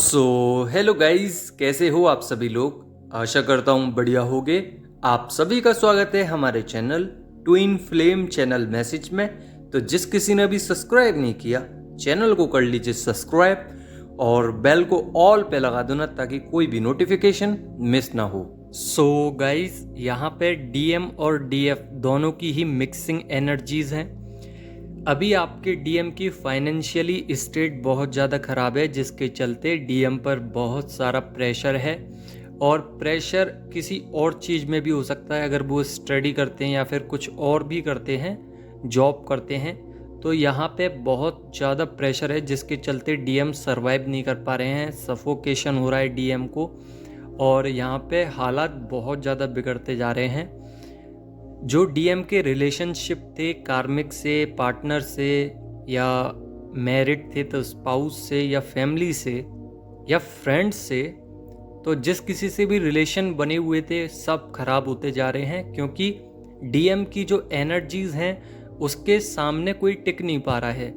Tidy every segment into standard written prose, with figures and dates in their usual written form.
So hello guys, कैसे हो आप सभी लोग। आशा करता हूँ बढ़िया होगे। आप सभी का स्वागत है हमारे channel twin flame channel message में। तो जिस किसी ने अभी सब्सक्राइब नहीं किया, चैनल को कर लीजिए सब्सक्राइब और बेल को ऑल पे लगा दो ना, ताकि कोई भी नोटिफिकेशन मिस ना हो। सो गाइस, यहाँ पे डीएम और डीएफ दोनों की ही मिक्सिंग एनर्जीज हैं। अभी आपके डीएम की फाइनेंशियली स्टेट बहुत ज़्यादा ख़राब है, जिसके चलते डीएम पर बहुत सारा प्रेशर है। और प्रेशर किसी और चीज़ में भी हो सकता है, अगर वो स्टडी करते हैं या फिर कुछ और भी करते हैं, जॉब करते हैं, तो यहाँ पे बहुत ज़्यादा प्रेशर है, जिसके चलते डीएम सरवाइव नहीं कर पा रहे हैं। सफोकेशन हो रहा है डीएम को, और यहाँ पे हालात बहुत ज़्यादा बिगड़ते जा रहे हैं। जो डीएम के रिलेशनशिप थे कार्मिक से, पार्टनर से, या मैरिड थे तो स्पाउस से, या फैमिली से, या फ्रेंड्स से, तो जिस किसी से भी रिलेशन बने हुए थे सब खराब होते जा रहे हैं, क्योंकि डीएम की जो एनर्जीज हैं उसके सामने कोई टिक नहीं पा रहा है।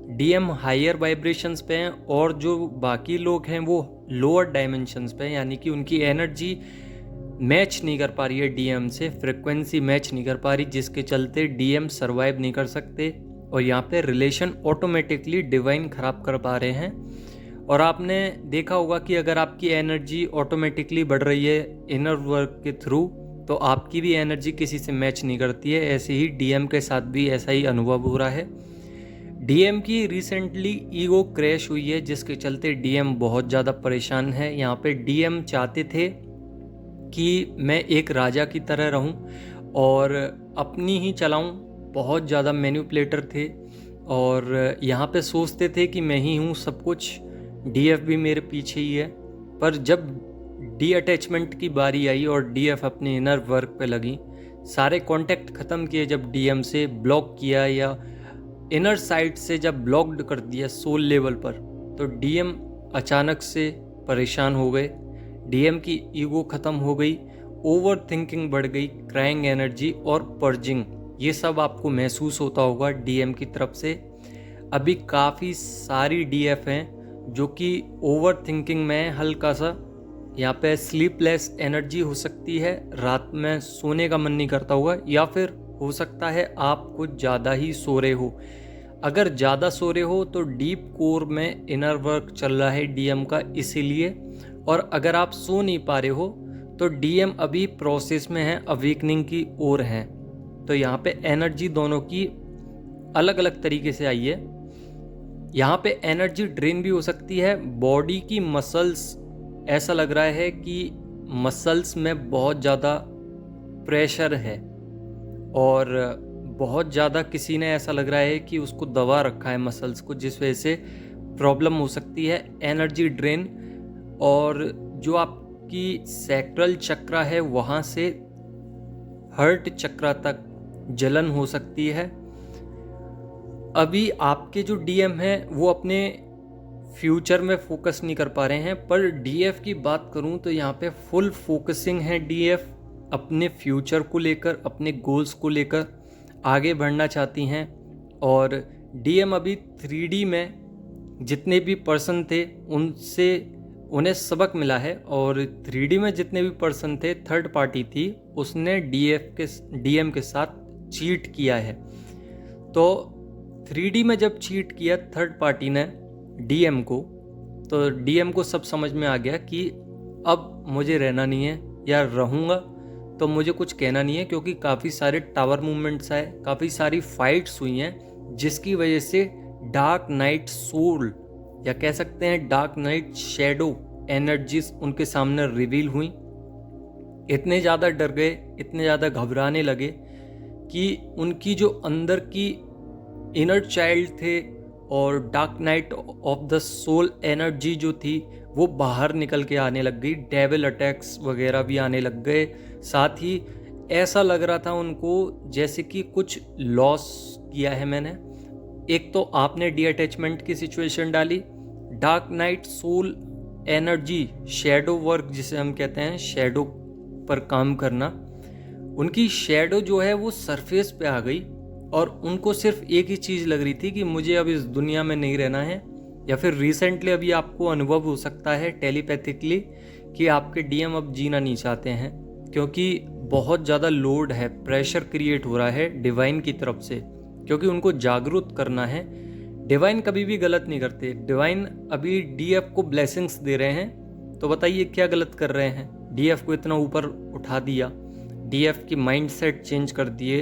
डीएम हायर वाइब्रेशंस पे हैं और जो बाकी लोग हैं वो लोअर डायमेंशंस पे हैं, यानी कि उनकी एनर्जी मैच नहीं कर पा रही है डीएम से, फ्रिक्वेंसी मैच नहीं कर पा रही, जिसके चलते डीएम सरवाइव नहीं कर सकते और यहाँ पे रिलेशन ऑटोमेटिकली डिवाइन ख़राब कर पा रहे हैं। और आपने देखा होगा कि अगर आपकी एनर्जी ऑटोमेटिकली बढ़ रही है इनर वर्क के थ्रू, तो आपकी भी एनर्जी किसी से मैच नहीं करती है। ऐसे ही डीएम के साथ भी ऐसा ही अनुभव हो रहा है। डीएम की रिसेंटली ईगो क्रैश हुई है, जिसके चलते डीएम बहुत ज़्यादा परेशान है। यहाँ पे डीएम चाहते थे कि मैं एक राजा की तरह रहूं और अपनी ही चलाऊं। बहुत ज़्यादा मैनिपुलेटर थे और यहाँ पे सोचते थे कि मैं ही हूँ सब कुछ, डीएफ भी मेरे पीछे ही है। पर जब डी अटैचमेंट की बारी आई और डीएफ अपने इनर वर्क पे लगी, सारे कांटेक्ट ख़त्म किए, जब डीएम से ब्लॉक किया या इनर साइड से जब ब्लॉक्ड कर दिया सोल लेवल पर, तो डीएम अचानक से परेशान हो गए। डीएम की ईगो ख़त्म हो गई, ओवर थिंकिंग बढ़ गई, क्राइंग एनर्जी और पर्जिंग, ये सब आपको महसूस होता होगा डीएम की तरफ से। अभी काफ़ी सारी डीएफ हैं जो कि ओवर थिंकिंग में हल्का सा, यहाँ पे स्लीपलेस एनर्जी हो सकती है, रात में सोने का मन नहीं करता होगा, या फिर हो सकता है आप कुछ ज़्यादा ही सो रहे हो। अगर ज़्यादा सो रहे हो तो डीप कोर में इनर वर्क चल रहा है डीएम का, इसीलिए। और अगर आप सो नहीं पा रहे हो तो डीएम अभी प्रोसेस में है, अवेकनिंग की ओर है। तो यहाँ पे एनर्जी दोनों की अलग अलग तरीके से आई है। यहाँ पे एनर्जी ड्रेन भी हो सकती है। बॉडी की मसल्स, ऐसा लग रहा है कि मसल्स में बहुत ज़्यादा प्रेशर है और बहुत ज़्यादा किसी ने ऐसा लग रहा है कि उसको दबा रखा है मसल्स को, जिस वजह से प्रॉब्लम हो सकती है, एनर्जी ड्रेन। और जो आपकी सैक्रल चक्रा है वहाँ से हर्ट चक्रा तक जलन हो सकती है। अभी आपके जो डीएम हैं वो अपने फ्यूचर में फोकस नहीं कर पा रहे हैं, पर डीएफ की बात करूं तो यहाँ पे फुल फोकसिंग है डीएफ अपने फ्यूचर को लेकर, अपने गोल्स को लेकर आगे बढ़ना चाहती हैं। और डीएम अभी 3D में जितने भी पर्सन थे उनसे उन्हें सबक मिला है, और 3D में जितने भी पर्सन थे, थर्ड पार्टी थी, उसने डीएम के साथ चीट किया है। तो 3D में जब चीट किया थर्ड पार्टी ने डीएम को, तो डीएम को सब समझ में आ गया कि अब मुझे रहना नहीं है, या रहूँगा तो मुझे कुछ कहना नहीं है, क्योंकि काफ़ी सारे टावर मूवमेंट्स आए, काफ़ी सारी फाइट्स हुई हैं, जिसकी वजह से डार्क नाइट सोल, या कह सकते हैं डार्क नाइट शैडो एनर्जीज उनके सामने रिवील हुई। इतने ज़्यादा डर गए, इतने ज़्यादा घबराने लगे कि उनकी जो अंदर की इनर चाइल्ड थे और dark night of the soul energy जो थी वो बाहर निकल के आने लग गई। डेविल अटैक्स वगैरह भी आने लग गए। साथ ही ऐसा लग रहा था उनको जैसे कि कुछ लॉस किया है मैंने। एक तो आपने डी अटैचमेंट की सिचुएशन डाली, dark night soul energy, shadow work जिसे हम कहते हैं, शैडो पर काम करना, उनकी शैडो जो है वो सरफेस पे आ गई और उनको सिर्फ एक ही चीज़ लग रही थी कि मुझे अब इस दुनिया में नहीं रहना है, या फिर रिसेंटली अभी आपको अनुभव हो सकता है टेलीपैथिकली कि आपके डीएम अब जीना नहीं चाहते हैं, क्योंकि बहुत ज़्यादा लोड है, प्रेशर क्रिएट हो रहा है डिवाइन की तरफ से, क्योंकि उनको जागरूक करना है। डिवाइन कभी भी गलत नहीं करते। डिवाइन अभी डीएफ को ब्लेसिंग्स दे रहे हैं, तो बताइए क्या गलत कर रहे हैं? डीएफ को इतना ऊपर उठा दिया, डीएफ की माइंडसेट चेंज कर दिए,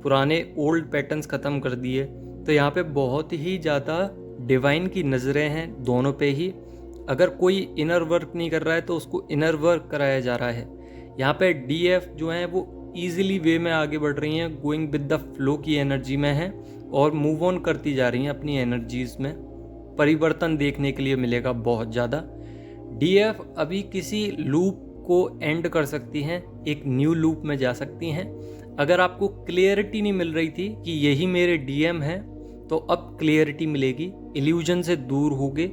पुराने ओल्ड पैटर्न्स ख़त्म कर दिए। तो यहाँ पे बहुत ही ज़्यादा डिवाइन की नज़रें हैं दोनों पे ही। अगर कोई इनर वर्क नहीं कर रहा है तो उसको इनर वर्क कराया जा रहा है। यहाँ पे डीएफ जो हैं वो ईजिली वे में आगे बढ़ रही हैं, गोइंग विद द फ्लो की एनर्जी में हैं और मूव ऑन करती जा रही हैं अपनी एनर्जीज़ में। परिवर्तन देखने के लिए मिलेगा बहुत ज़्यादा। डीएफ अभी किसी लूप को एंड कर सकती हैं, एक न्यू लूप में जा सकती हैं। अगर आपको क्लियरिटी नहीं मिल रही थी कि यही मेरे डीएम है, तो अब क्लियरिटी मिलेगी, इल्यूजन से दूर होगे,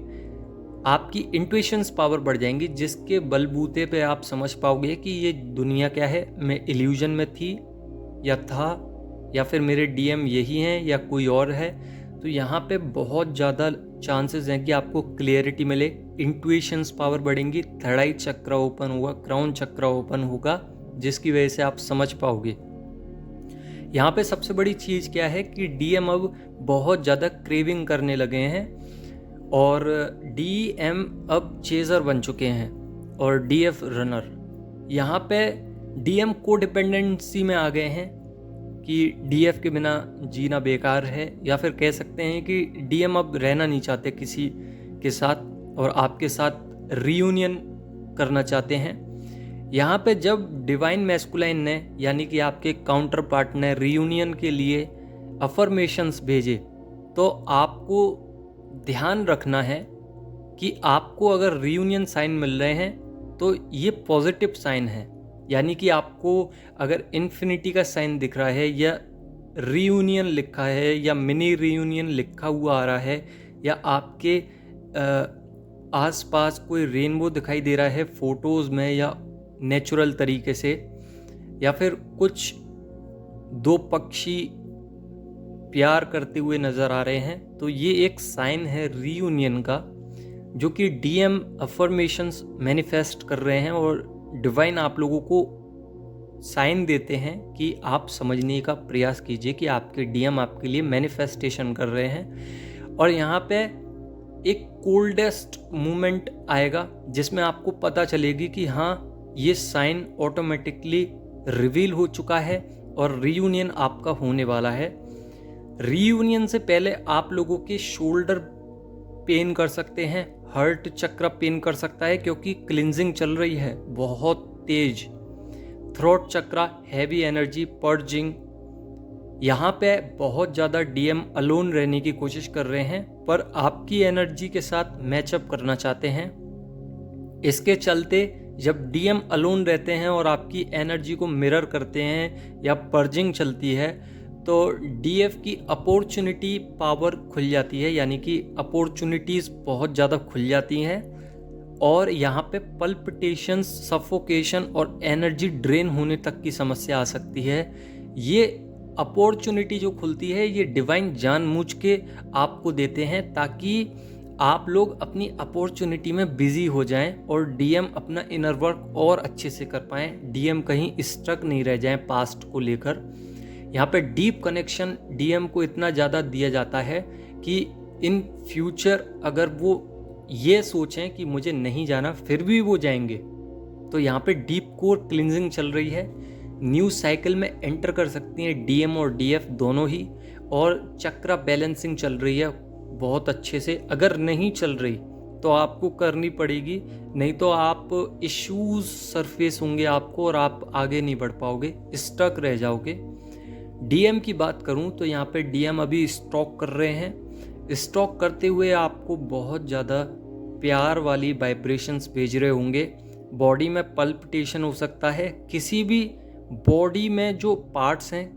आपकी इंट्यूशंस पावर बढ़ जाएंगी, जिसके बलबूते पे आप समझ पाओगे कि ये दुनिया क्या है, मैं इल्यूजन में थी या था, या फिर मेरे डीएम यही हैं या कोई और है। तो यहाँ पे बहुत ज़्यादा चांसेस हैं कि आपको क्लियरिटी मिले, इंट्यूशंस पावर बढ़ेंगी, थर्ड आई चक्र ओपन होगा, क्राउन चक्र ओपन होगा, जिसकी वजह से आप समझ पाओगे। यहाँ पे सबसे बड़ी चीज़ क्या है कि डीएम अब बहुत ज़्यादा क्रेविंग करने लगे हैं और डीएम अब चेजर बन चुके हैं और डीएफ रनर। यहाँ पे डीएम को डिपेंडेंसी में आ गए हैं कि डीएफ के बिना जीना बेकार है, या फिर कह सकते हैं कि डीएम अब रहना नहीं चाहते किसी के साथ और आपके साथ रीयूनियन करना चाहते हैं। यहाँ पे जब डिवाइन मैस्कुलाइन ने यानी कि आपके काउंटर पार्ट ने रीयूनियन के लिए अफर्मेशंस भेजे, तो आपको ध्यान रखना है कि आपको अगर रीयूनियन साइन मिल रहे हैं तो ये पॉजिटिव साइन है। यानी कि आपको अगर इन्फिनिटी का साइन दिख रहा है या रीयूनियन लिखा है या मिनी रीयूनियन लिखा हुआ आ रहा है, या आपके आसपास कोई रेनबो दिखाई दे रहा है फोटोज़ में या नेचुरल तरीके से, या फिर कुछ दो पक्षी प्यार करते हुए नज़र आ रहे हैं, तो ये एक साइन है रीयूनियन का, जो कि डीएम अफर्मेशंस मैनिफेस्ट कर रहे हैं और डिवाइन आप लोगों को साइन देते हैं कि आप समझने का प्रयास कीजिए कि आपके डीएम आपके लिए मैनिफेस्टेशन कर रहे हैं। और यहाँ पे एक कोल्डेस्ट मोमेंट आएगा जिसमें आपको पता चलेगी कि हाँ, ये साइन ऑटोमेटिकली रिवील हो चुका है और रीयूनियन आपका होने वाला है। रीयूनियन से पहले आप लोगों के शोल्डर पेन कर सकते हैं, हार्ट चक्र पेन कर सकता है, क्योंकि क्लिंजिंग चल रही है बहुत तेज। थ्रोट चक्र, हैवी एनर्जी, पर्जिंग। यहाँ पे बहुत ज़्यादा डीएम अलोन रहने की कोशिश कर रहे हैं, पर आपकी एनर्जी के साथ मैचअप करना चाहते हैं। इसके चलते जब डीएम अलोन रहते हैं और आपकी एनर्जी को मिरर करते हैं या पर्जिंग चलती है, तो डीएफ की अपॉर्चुनिटी पावर खुल जाती है, यानी कि अपॉर्चुनिटीज़ बहुत ज़्यादा खुल जाती हैं और यहाँ पे पल्पिटेशंस, सफोकेशन और एनर्जी ड्रेन होने तक की समस्या आ सकती है। ये अपॉर्चुनिटी जो खुलती है ये डिवाइन जानबूझ के आपको देते हैं ताकि आप लोग अपनी अपॉर्चुनिटी में बिजी हो जाएं और डीएम अपना इनर वर्क और अच्छे से कर पाएं, डीएम कहीं स्ट्रक नहीं रह जाएं पास्ट को लेकर। यहाँ पे डीप कनेक्शन डीएम को इतना ज़्यादा दिया जाता है कि इन फ्यूचर अगर वो ये सोचें कि मुझे नहीं जाना फिर भी वो जाएंगे। तो यहाँ पे डीप कोर क्लिंजिंग चल रही है, न्यू साइकिल में एंटर कर सकती हैं डीएम और डीएफ दोनों ही, और चक्र बैलेंसिंग चल रही है बहुत अच्छे से। अगर नहीं चल रही तो आपको करनी पड़ेगी, नहीं तो आप इश्यूज सरफेस होंगे आपको और आप आगे नहीं बढ़ पाओगे, स्टक रह जाओगे। डीएम की बात करूं तो यहाँ पे डीएम अभी स्टॉक कर रहे हैं। स्टॉक करते हुए आपको बहुत ज़्यादा प्यार वाली वाइब्रेशंस भेज रहे होंगे। बॉडी में पल्पिटेशन हो सकता है, किसी भी बॉडी में जो पार्ट्स हैं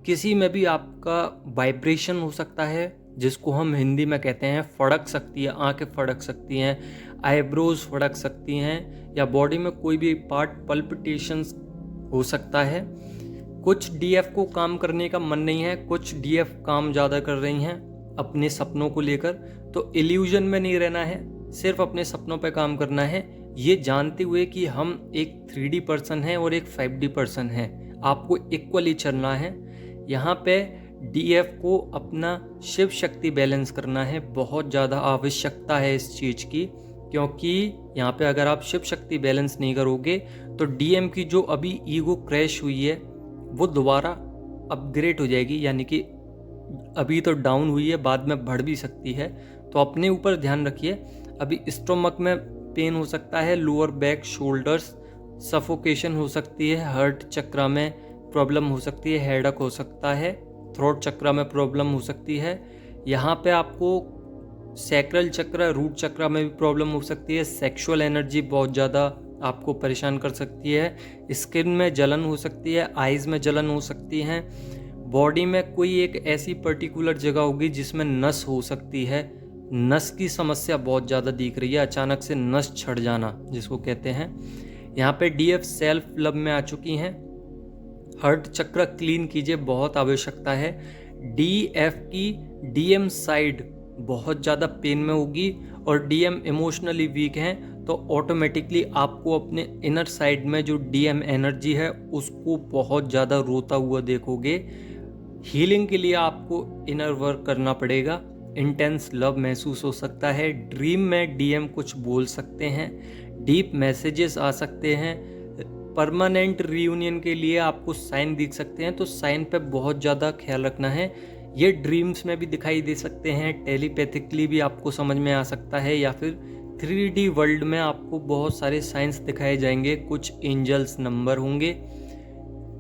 किसी में भी आपका वाइब्रेशन हो सकता है, जिसको हम हिंदी में कहते हैं फड़क सकती है, आंखें फड़क सकती हैं, आईब्रोज फड़क सकती हैं, या बॉडी में कोई भी पार्ट पल्पिटेशंस हो सकता है। कुछ डीएफ को काम करने का मन नहीं है, कुछ डीएफ काम ज़्यादा कर रही हैं। अपने सपनों को लेकर, तो इल्यूजन में नहीं रहना है, सिर्फ अपने सपनों पे काम करना है, ये जानते हुए कि हम एक 3D पर्सन हैं और एक 5D पर्सन हैं। आपको इक्वली चलना है। यहाँ पे DF को अपना शिव शक्ति बैलेंस करना है, बहुत ज़्यादा आवश्यकता है इस चीज़ की, क्योंकि यहाँ पे अगर आप शिव शक्ति बैलेंस नहीं करोगे तो DM की जो अभी ईगो क्रैश हुई है वो दोबारा अपग्रेड हो जाएगी, यानी कि अभी तो डाउन हुई है, बाद में बढ़ भी सकती है। तो अपने ऊपर ध्यान रखिए। अभी स्टोमक में पेन हो सकता है, लोअर बैक, शोल्डर्स, सफोकेशन हो सकती है, हार्ट चक्र में प्रॉब्लम हो सकती है, हेडेक हो सकता है, थ्रोट चक्र में प्रॉब्लम हो सकती है। यहाँ पे आपको सैक्रल चक्र, रूट चक्र में भी प्रॉब्लम हो सकती है। सेक्सुअल एनर्जी बहुत ज़्यादा आपको परेशान कर सकती है। स्किन में जलन हो सकती है, आइज़ में जलन हो सकती है। बॉडी में कोई एक ऐसी पर्टिकुलर जगह होगी जिसमें नस हो सकती है। नस की समस्या बहुत ज़्यादा दिख रही है, अचानक से नस छड़ जाना जिसको कहते हैं। यहाँ पे DF सेल्फ लव में आ चुकी हैं। हार्ट चक्र क्लीन कीजिए, बहुत आवश्यकता है। DF की DM साइड बहुत ज़्यादा पेन में होगी और DM इमोशनली वीक हैं, तो ऑटोमेटिकली आपको अपने इनर साइड में जो DM एनर्जी है उसको बहुत ज़्यादा रोता हुआ देखोगे। हीलिंग के लिए आपको इनर वर्क करना पड़ेगा। इंटेंस लव महसूस हो सकता है। ड्रीम में DM कुछ बोल सकते हैं, डीप मैसेजेस आ सकते हैं। परमानेंट रियूनियन के लिए आपको साइन दिख सकते हैं, तो साइन पे बहुत ज़्यादा ख्याल रखना है। ये ड्रीम्स में भी दिखाई दे सकते हैं, टेलीपैथिकली भी आपको समझ में आ सकता है, या फिर 3D वर्ल्ड में आपको बहुत सारे साइंस दिखाए जाएंगे, कुछ एंजल्स नंबर होंगे।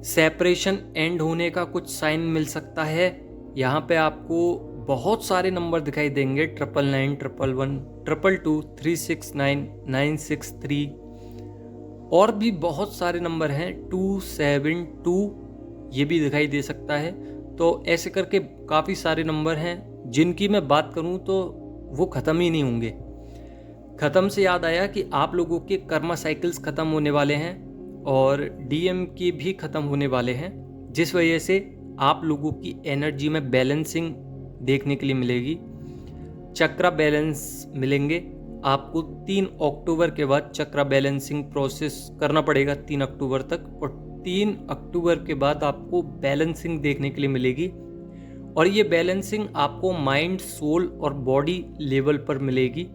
सेपरेशन एंड होने का कुछ साइन मिल सकता है। यहाँ पे आपको बहुत सारे नंबर दिखाई देंगे, 999, 111, 222, 369, 963 और भी बहुत सारे नंबर हैं, 272 ये भी दिखाई दे सकता है। तो ऐसे करके काफ़ी सारे नंबर हैं जिनकी मैं बात करूं तो वो ख़त्म ही नहीं होंगे। ख़त्म से याद आया कि आप लोगों के कर्मा साइकिल्स ख़त्म होने वाले हैं और DM की भी ख़त्म होने वाले हैं, जिस वजह से आप लोगों की एनर्जी में बैलेंसिंग देखने के लिए मिलेगी। चक्र बैलेंस मिलेंगे आपको। 3 अक्टूबर के बाद चक्र बैलेंसिंग प्रोसेस करना पड़ेगा 3 अक्टूबर तक, और 3 अक्टूबर के बाद आपको बैलेंसिंग देखने के लिए मिलेगी। और ये बैलेंसिंग आपको माइंड, सोल और बॉडी लेवल पर मिलेगी।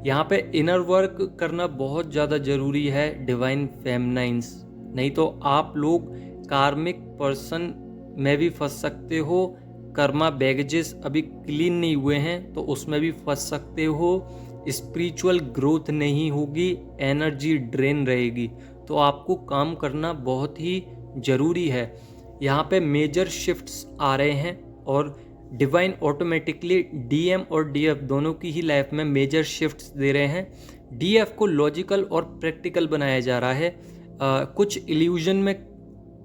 यहाँ पे इनर वर्क करना बहुत ज़्यादा ज़रूरी है डिवाइन फेमिनाइंस, नहीं तो आप लोग कार्मिक पर्सन में भी फंस सकते हो। कर्मा बैगेजेस अभी क्लीन नहीं हुए हैं तो उसमें भी फंस सकते हो। स्पिरिचुअल ग्रोथ नहीं होगी, एनर्जी ड्रेन रहेगी, तो आपको काम करना बहुत ही ज़रूरी है। यहाँ पे मेजर शिफ्ट्स आ रहे हैं और डिवाइन ऑटोमेटिकली DM और DF दोनों की ही लाइफ में मेजर शिफ्ट्स दे रहे हैं। DF को लॉजिकल और प्रैक्टिकल बनाया जा रहा है, कुछ इल्यूजन में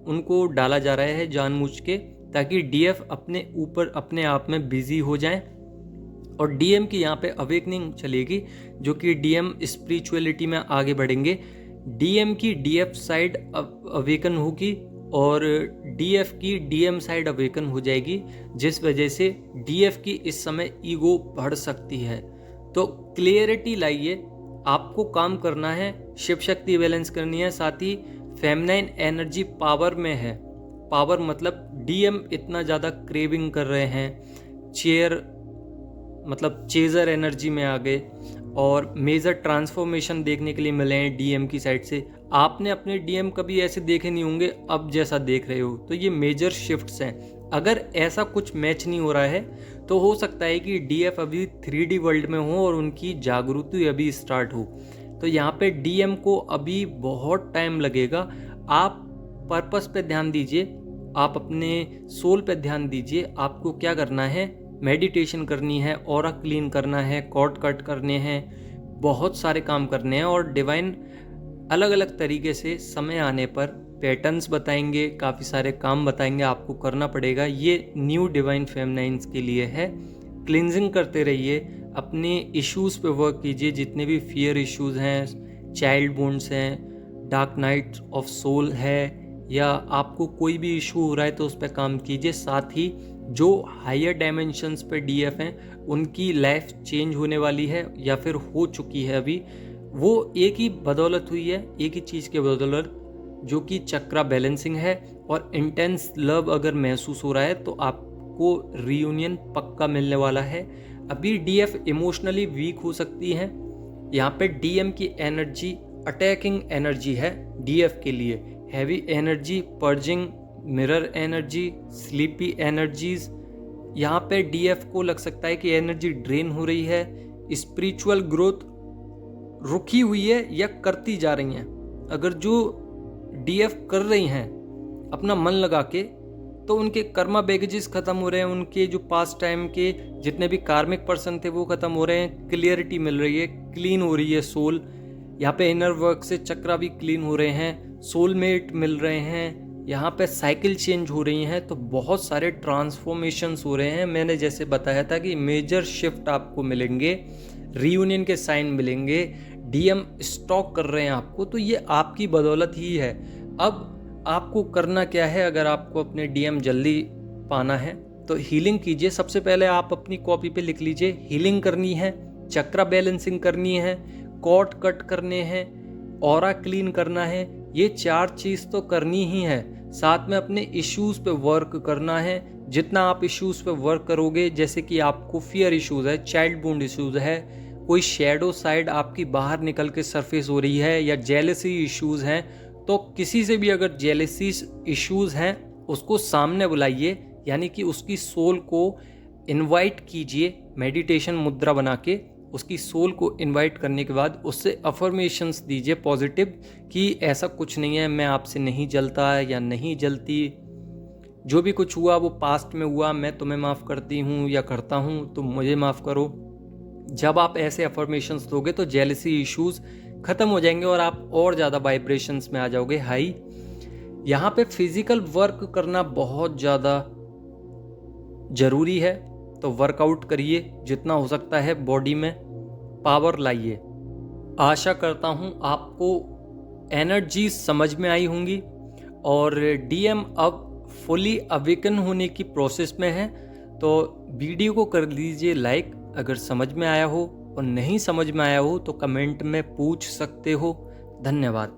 उनको डाला जा रहा है जानबूझ के, ताकि DF अपने ऊपर अपने आप में बिजी हो जाएं। और DM की यहाँ पे अवेकनिंग चलेगी, जो कि DM स्पिरिचुअलिटी में आगे बढ़ेंगे। DM की DF साइड अवेकन होगी और DF की DM साइड अवेकन हो जाएगी, जिस वजह से DF की इस समय ईगो बढ़ सकती है। तो क्लियरिटी लाइए, आपको काम करना है, शिव शक्ति बैलेंस करनी है, साथ ही फेमिनाइन एनर्जी पावर में है। पावर मतलब DM इतना ज़्यादा क्रेविंग कर रहे हैं, मतलब चेजर एनर्जी में आ गए और मेजर ट्रांसफॉर्मेशन देखने के लिए मिले हैं DM की साइड से। आपने अपने DM कभी ऐसे देखे नहीं होंगे अब जैसा देख रहे हो, तो ये मेजर शिफ्ट्स हैं। अगर ऐसा कुछ मैच नहीं हो रहा है तो हो सकता है कि DF अभी 3D वर्ल्ड में हो और उनकी जागृति अभी स्टार्ट हो। तो यहाँ पे DM को अभी बहुत टाइम लगेगा। आप पर्पस पे ध्यान दीजिए, आप अपने सोल पे ध्यान दीजिए। आपको क्या करना है, मेडिटेशन करनी है, ऑरा क्लीन करना है, कॉर्ड कट करने हैं, बहुत सारे काम करने हैं। और डिवाइन अलग अलग तरीके से समय आने पर पैटर्न्स बताएंगे, काफ़ी सारे काम बताएंगे, आपको करना पड़ेगा। ये न्यू डिवाइन फेमिनाइंस के लिए है। क्लिनजिंग करते रहिए, अपने इश्यूज़ पे वर्क कीजिए, जितने भी फियर इश्यूज़ हैं, चाइल्ड वुंड्स हैं, डार्क नाइट ऑफ सोल है, या आपको कोई भी इशू हो रहा है तो उस पर काम कीजिए। साथ ही जो हायर डायमेंशंस पे डीएफ हैं उनकी लाइफ चेंज होने वाली है या फिर हो चुकी है अभी। वो एक ही बदौलत हुई है, एक ही चीज़ के बदौलत, जो कि चक्रा बैलेंसिंग है। और इंटेंस लव अगर महसूस हो रहा है तो आपको रीयूनियन पक्का मिलने वाला है। अभी डीएफ इमोशनली वीक हो सकती हैं। यहाँ पे डीएम की एनर्जी अटैकिंग एनर्जी है डीएफ के लिए, heavy energy, purging, mirror energy, sleepy energies. यहाँ पे डीएफ को लग सकता है कि एनर्जी ड्रेन हो रही है, स्पिरिचुअल ग्रोथ रुकी हुई है या करती जा रही हैं। अगर जो डीएफ कर रही हैं अपना मन लगा के, तो उनके कर्मा बैगेजेस खत्म हो रहे हैं, उनके जो पास्ट टाइम के जितने भी कार्मिक पर्सन थे वो खत्म हो रहे हैं, क्लियरिटी मिल रही है, क्लीन हो रही है सोल। यहाँ पे इनर वर्क से चक्रा भी क्लीन हो रहे हैं, सोलमेट मिल रहे हैं, यहाँ पे साइकिल चेंज हो रही हैं। तो बहुत सारे ट्रांसफॉर्मेशंस हो रहे हैं। मैंने जैसे बताया था कि मेजर शिफ्ट आपको मिलेंगे, रीयूनियन के साइन मिलेंगे, डीएम स्टॉक कर रहे हैं आपको, तो ये आपकी बदौलत ही है। अब आपको करना क्या है, अगर आपको अपने डीएम जल्दी पाना है तो हीलिंग कीजिए। सबसे पहले आप अपनी कॉपी पे लिख लीजिए, हीलिंग करनी है, चक्रा बैलेंसिंग करनी है, कॉर्ड कट करने हैं, ऑरा क्लीन करना है। ये 4 चीज़ तो करनी ही है। साथ में अपने इश्यूज़ पे वर्क करना है। जितना आप इश्यूज़ पे वर्क करोगे, जैसे कि आपको फियर इश्यूज़ है, चाइल्ड बॉन्ड इश्यूज़ है, कोई शेडो साइड आपकी बाहर निकल के सरफेस हो रही है, या जेलसी इश्यूज़ हैं, तो किसी से भी अगर जेलसी इश्यूज़ हैं उसको सामने बुलाइए, यानी कि उसकी सोल को इनवाइट कीजिए मेडिटेशन मुद्रा बना के। उसकी सोल को इनवाइट करने के बाद उससे अफर्मेशंस दीजिए पॉजिटिव कि ऐसा कुछ नहीं है, मैं आपसे नहीं जलता या नहीं जलती, जो भी कुछ हुआ वो पास्ट में हुआ, मैं तुम्हें माफ़ करती हूँ या करता हूँ, तुम मुझे माफ़ करो। जब आप ऐसे अफर्मेशंस दोगे तो जेलसी इश्यूज़ ख़त्म हो जाएंगे और आप और ज़्यादा वाइब्रेशंस में आ जाओगे हाई। यहाँ पे फिज़िकल वर्क करना बहुत ज़्यादा ज़रूरी है, तो वर्कआउट करिए जितना हो सकता है, बॉडी में पावर लाइए। आशा करता हूँ आपको एनर्जी समझ में आई होंगी और डीएम अब फुली अवेकन होने की प्रोसेस में है। तो वीडियो को कर लीजिए लाइक अगर समझ में आया हो, और नहीं समझ में आया हो तो कमेंट में पूछ सकते हो। धन्यवाद।